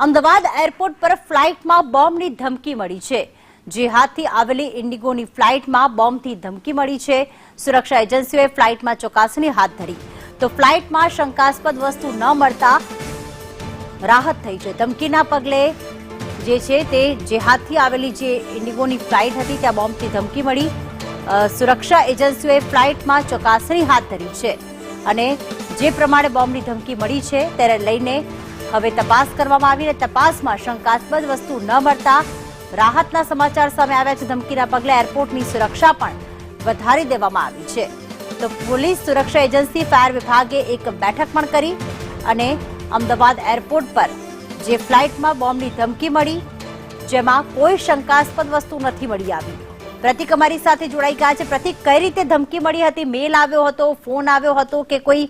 Ahmedabad airport પર ફ્લાઇટમાં બોમ્બની ધમકી મળી છે। જેહાદથી આવેલી ઇન્ડિગોની ફ્લાઇટમાં બોમ્બથી ધમકી મળી છે। સુરક્ષા એજન્સીઓએ ફ્લાઇટમાં ચકાસણી હાથ ધરી તો ફ્લાઇટમાં શંકાસ્પદ વસ્તુ ન મળતા રાહત થઈ છે। ધમકીના પગલે જે છે તે જેહાદથી આવેલી જે ઇન્ડિગોની ફ્લાઇટ હતી ત્યાં બોમ્બથી ધમકી મળી। સુરક્ષા એજન્સીઓએ ફ્લાઇટમાં ચકાસણી હાથ ધરી છે અને જે પ્રમાણે બોમ્બની ધમકી મળી છે તેને લઈને હવે તપાસ કરવામાં આવી અને તપાસમાં શંકાસ્પદ વસ્તુ ન મળતા રાહતના સમાચાર સામે આવ્યા છે। ધમકીના પગલે એરપોર્ટની સુરક્ષા પણ વધારી દેવામાં આવી છે। તો પોલીસ સુરક્ષા એજન્સી ફાયર વિભાગે એક બેઠક પણ કરી અને અમદાવાદ એરપોર્ટ પર જે ફ્લાઇટમાં બોમ્બની ધમકી મળી જેમાં કોઈ શંકાસ્પદ વસ્તુ નથી મળી આવી। પ્રતિક અમારી સાથે જોડાઈ ગયા છે। પ્રતિક, કઈ રીતે ધમકી મળી હતી? મેલ આવ્યો હતો, ફોન આવ્યો હતો કે કોઈ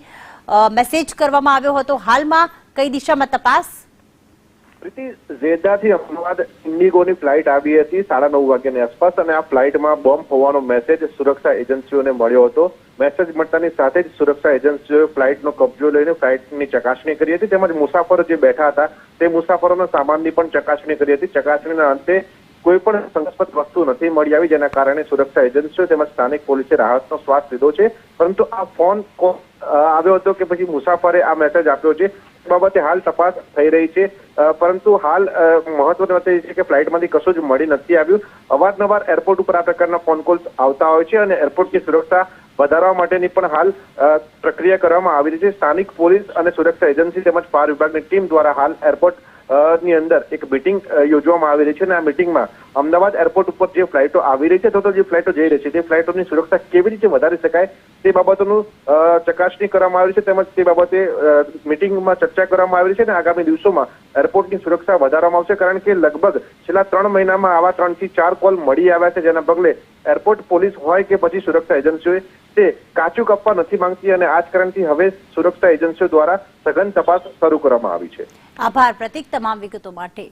મેસેજ કરવામાં આવ્યો હતો? હાલમાં કઈ દિશામાં તપાસ? પ્રીતિ, જેદ્દાથી અમદાવાદ ઇન્ડિગોની ફ્લાઇટ આવી હતી 9:30 વાગ્યાની આસપાસ અને આ ફ્લાઇટમાં બોમ્બ હોવાનો મેસેજ સુરક્ષા એજન્સીઓને મળ્યો હતો। મેસેજ મળતાની સાથે જ સુરક્ષા એજન્સીઓએ ફ્લાઇટનો કબજો લઈને ફ્લાઇટની ચકાસણી કરી હતી, તેમજ મુસાફરો જે બેઠા હતા તે મુસાફરોના સામાનની પણ ચકાસણી કરી હતી। ચકાસણીના અંતે કોઈ પણ શંકાસ્પદ વસ્તુ નથી મળી આવી, જેના કારણે સુરક્ષા એજન્સીઓ તેમજ સ્થાનિક પોલીસે રાહતનો શ્વાસ લીધો છે। પરંતુ આ ફોન આવ્યો હતો કે પછી મુસાફરે આ મેસેજ આપ્યો છે બાબતે હાલ તપાસ થઈ રહી છે। પરંતુ હાલ મહત્વની વાત એ છે કે ફ્લાઇટમાંથી કશું જ મળી નથી આવ્યું। અવારનવાર એરપોર્ટ ઉપર આ પ્રકારના ફોન કોલ્સ આવતા હોય છે અને એરપોર્ટની સુરક્ષા વધારવા માટેની પણ હાલ પ્રક્રિયા કરવામાં આવી રહી છે। સ્થાનિક પોલીસ અને સુરક્ષા એજન્સી તેમજ ફાયર વિભાગની ટીમ દ્વારા હાલ એરપોર્ટ ની અંદર એક મીટિંગ યોજવામાં આવી રહી છે અને આ મીટિંગમાં અમદાવાદ એરપોર્ટ ઉપર જે ફ્લાઇટો આવી રહી છે તો જે ફ્લાઇટો જઈ રહી છે તે ફ્લાઇટોની સુરક્ષા કેવી રીતે વધારી શકાય તે બાબતોનું ચકાસણી કરવામાં આવી છે તેમજ તે બાબતે મીટિંગમાં ચર્ચા કરવામાં આવી છે અને આગામી દિવસોમાં એરપોર્ટની સુરક્ષા વધારવામાં આવશે, કારણ કે લગભગ છેલ્લા 3 મહિનામાં આવા 3 થી 4 કોલ મળી આવ્યા છે, જેના પગલે એરપોર્ટ પોલીસ હોય કે પછી સુરક્ષા એજન્સીઓએ તે કાચું કાપવા નથી માંગતી અને આ જ કારણથી હવે સુરક્ષા એજન્સીઓ દ્વારા સઘન તપાસ શરૂ કરવામાં આવી છે। આભાર પ્રતિક, તમામ વિગતો માટે।